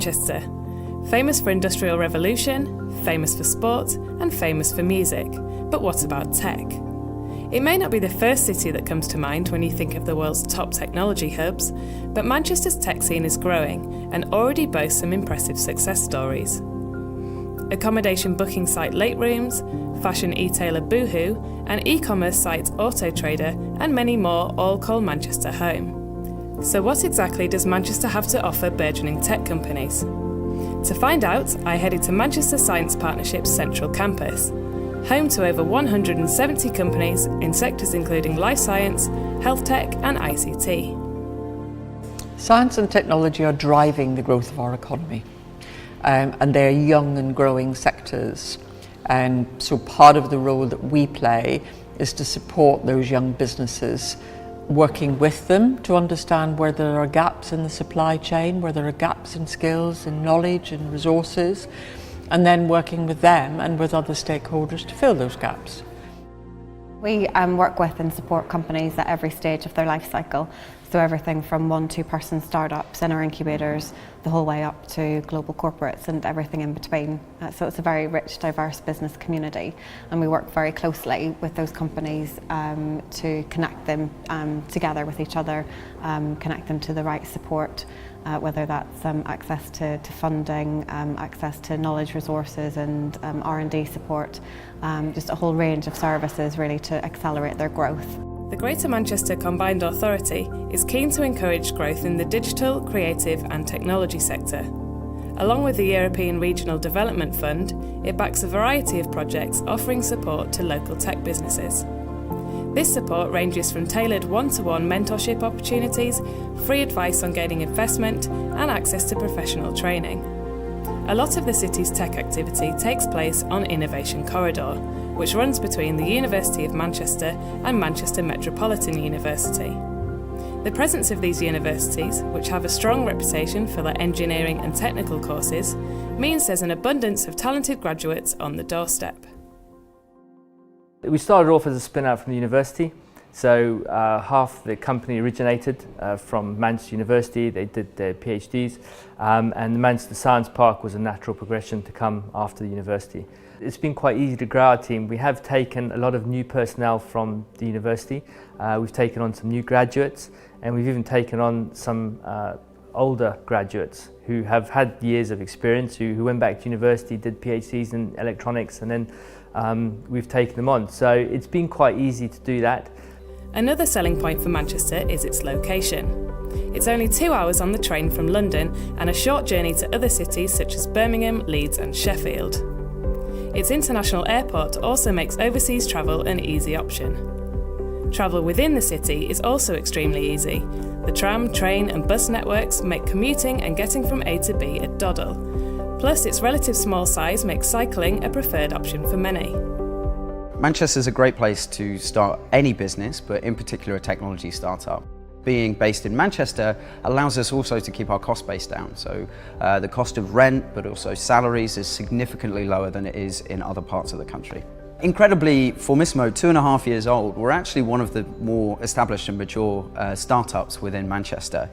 Manchester, famous for industrial revolution, famous for sport, and famous for music. But what about tech? It may not be the first city that comes to mind when you think of the world's top technology hubs, but Manchester's tech scene is growing and already boasts some impressive success stories. Accommodation booking site Late Rooms, fashion e-tailer Boohoo, and e-commerce site Autotrader, and many more all call Manchester home. So what exactly does Manchester have to offer burgeoning tech companies? To find out, I headed to Manchester Science Partnership's Central Campus, home to over 170 companies in sectors including life science, health tech and ICT. Science and technology are driving the growth of our economy, and they're young and growing sectors. And so part of the role that we play is to support those young businesses, working with them to understand where there are gaps in the supply chain, where there are gaps in skills and knowledge and resources, and then working with them and with other stakeholders to fill those gaps. We work with and support companies at every stage of their life cycle. So everything from 1-2-person startups in our incubators, the whole way up to global corporates and everything in between. So it's a very rich, diverse business community, and we work very closely with those companies to connect them together with each other, connect them to the right support, whether that's access to funding, access to knowledge resources and R&D support, just a whole range of services really to accelerate their growth. The Greater Manchester Combined Authority is keen to encourage growth in the digital, creative and technology sector. Along with the European Regional Development Fund, it backs a variety of projects offering support to local tech businesses. This support ranges from tailored one-to-one mentorship opportunities, free advice on gaining investment and access to professional training. A lot of the city's tech activity takes place on Innovation Corridor, which runs between the University of Manchester and Manchester Metropolitan University. The presence of these universities, which have a strong reputation for their engineering and technical courses, means there's an abundance of talented graduates on the doorstep. We started off as a spin-out from the university, so half the company originated from Manchester University. They did their PhDs, and the Manchester Science Park was a natural progression to come after the university. It's been quite easy to grow our team. We have taken a lot of new personnel from the university. We've taken on some new graduates, and we've even taken on some older graduates who have had years of experience, who went back to university, did PhDs in electronics, and then we've taken them on. So it's been quite easy to do that. Another selling point for Manchester is its location. It's only 2 hours on the train from London and a short journey to other cities such as Birmingham, Leeds and Sheffield. Its international airport also makes overseas travel an easy option. Travel within the city is also extremely easy. The tram, train and bus networks make commuting and getting from A to B a doddle. Plus, its relative small size makes cycling a preferred option for many. Manchester's a great place to start any business, but in particular a technology startup. Being based in Manchester allows us also to keep our cost base down. So the cost of rent, but also salaries, is significantly lower than it is in other parts of the country. Incredibly, Formissimo, 2.5 years old, we're actually one of the more established and mature startups within Manchester.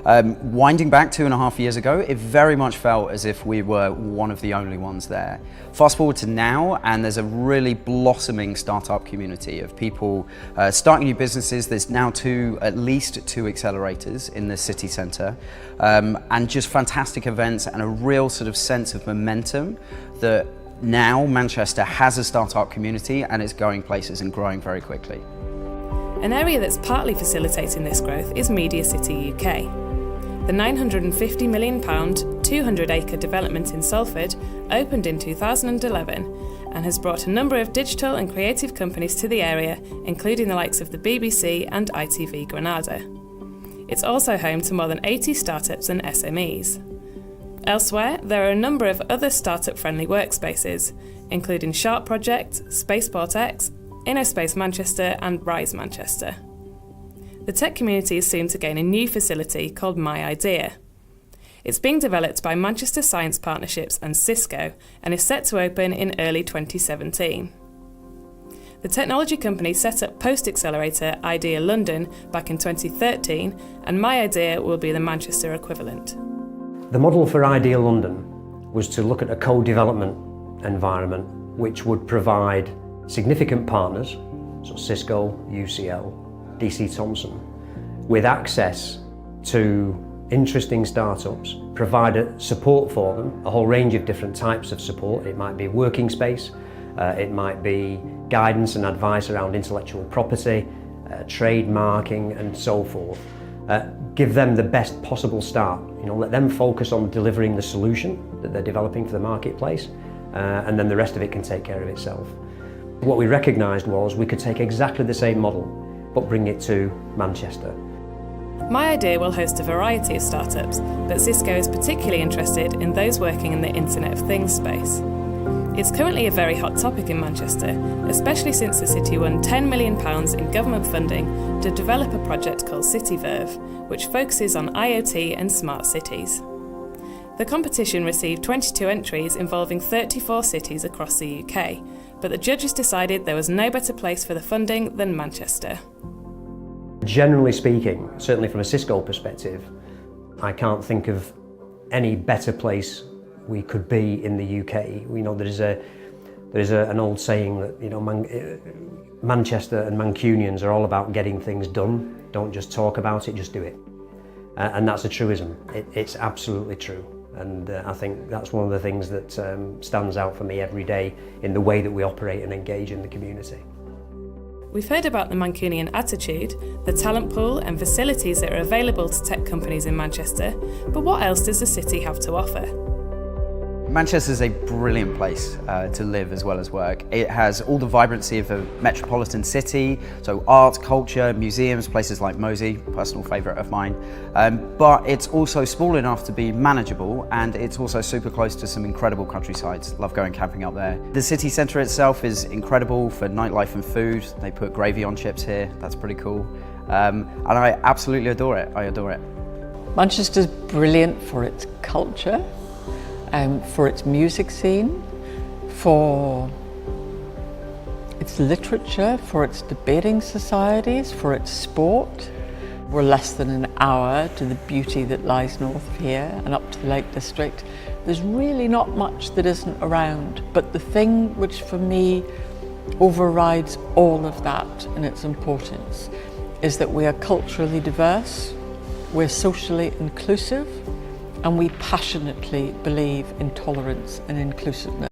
Winding back 2.5 years ago, it very much felt as if we were one of the only ones there. Fast forward to now, and there's a really blossoming startup community of people starting new businesses. There's now at least two accelerators in the city centre, and just fantastic events and a real sort of sense of momentum that now Manchester has a startup community and is going places and growing very quickly. An area that's partly facilitating this growth is Media City UK. The £950 million, 200-acre development in Salford opened in 2011 and has brought a number of digital and creative companies to the area, including the likes of the BBC and ITV Granada. It's also home to more than 80 startups and SMEs. Elsewhere, there are a number of other startup-friendly workspaces, including Sharp Project, Spaceport X, InnoSpace Manchester and Rise Manchester. The tech community is soon to gain a new facility called MyIdea. It's being developed by Manchester Science Partnerships and Cisco and is set to open in early 2017. The technology company set up post-accelerator Idea London back in 2013, and MyIdea will be the Manchester equivalent. The model for Ideal London was to look at a co-development environment which would provide significant partners, so Cisco, UCL, DC Thomson, with access to interesting startups, provide support for them, a whole range of different types of support. It might be working space, it might be guidance and advice around intellectual property, trademarking and so forth. Give them the best possible start. Let them focus on delivering the solution that they're developing for the marketplace, and then the rest of it can take care of itself. What we recognised was we could take exactly the same model, but bring it to Manchester. My Idea will host a variety of startups, but Cisco is particularly interested in those working in the Internet of Things space. It's currently a very hot topic in Manchester, especially since the city won £10 million in government funding to develop a project called CityVerve, which focuses on IoT and smart cities. The competition received 22 entries involving 34 cities across the UK, but the judges decided there was no better place for the funding than Manchester. Generally speaking, certainly from a Cisco perspective, I can't think of any better place we could be in the UK. We know there is an old saying that Manchester and Mancunians are all about getting things done. Don't just talk about it, just do it. And that's a truism. It's absolutely true. And I think that's one of the things that stands out for me every day in the way that we operate and engage in the community. We've heard about the Mancunian attitude, the talent pool and facilities that are available to tech companies in Manchester, but what else does the city have to offer? Manchester is a brilliant place to live as well as work. It has all the vibrancy of a metropolitan city, so art, culture, museums, places like Mosey, personal favourite of mine. But it's also small enough to be manageable, and it's also super close to some incredible countrysides. Love going camping up there. The city centre itself is incredible for nightlife and food. They put gravy on chips here, that's pretty cool. And I absolutely adore it, I adore it. Manchester's brilliant for its culture, for its music scene, for its literature, for its debating societies, for its sport. We're less than an hour to the beauty that lies north of here and up to the Lake District. There's really not much that isn't around, but the thing which for me overrides all of that in its importance is that we are culturally diverse, we're socially inclusive, and we passionately believe in tolerance and inclusiveness.